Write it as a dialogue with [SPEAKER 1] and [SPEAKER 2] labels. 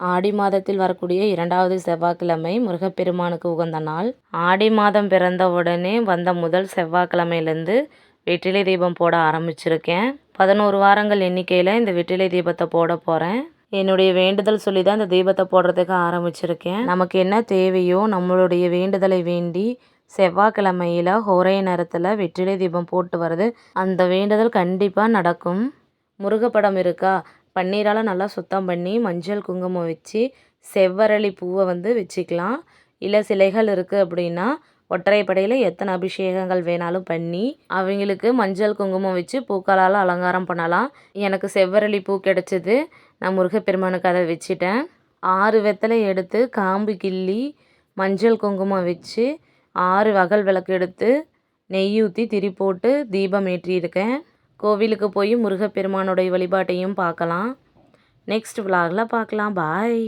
[SPEAKER 1] ஆடி மாதத்தில் வரக்கூடிய 2வது செவ்வாய்க்கிழமை முருகப்பெருமானுக்கு உகந்த நாள். ஆடி மாதம் பிறந்த உடனே வந்த முதல் செவ்வாய்க்கிழமையிலேருந்து வெற்றிலை தீபம் போட ஆரம்பிச்சிருக்கேன். 11 வாரங்கள் எண்ணிக்கையில் இந்த வெற்றிலை தீபத்தை போட போகிறேன். என்னுடைய வேண்டுதல் சொல்லி தான் இந்த தீபத்தை போடுறதுக்கு ஆரம்பிச்சிருக்கேன். நமக்கு என்ன தேவையோ நம்மளுடைய வேண்டுதலை வேண்டி செவ்வாய்க்கிழமையில் ஹோரை நேரத்தில் வெற்றிலை தீபம் போட்டு வருது. அந்த வேண்டுதல் கண்டிப்பாக நடக்கும். முருகப்படம் இருக்கா, பன்னீரால் நல்லா சுத்தம் பண்ணி மஞ்சள் குங்குமம் வச்சு செவ்வரளி பூவை வச்சுக்கலாம். இல்லை சிலைகள் இருக்குது அப்படின்னா ஒற்றைப்படையில் எத்தனை அபிஷேகங்கள் வேணாலும் பண்ணி அவங்களுக்கு மஞ்சள் குங்குமம் வச்சு பூக்களால் அலங்காரம் பண்ணலாம். எனக்கு செவ்வரளி பூ கிடச்சிது. நான் முருகப்பெருமானுக்கு அதை வச்சிட்டேன். 6 வெத்தலை எடுத்து காம்பு கிள்ளி மஞ்சள் குங்குமம் வச்சு 6 அகல் விளக்கு எடுத்து நெய் ஊற்றி திரி போட்டு தீபம் ஏற்றியிருக்கேன். கோவிலுக்கு போய் முருகப்பெருமானுடைய வழிபாட்டையும் பார்க்கலாம். நெக்ஸ்ட் விலாகில் பார்க்கலாம். பாய்.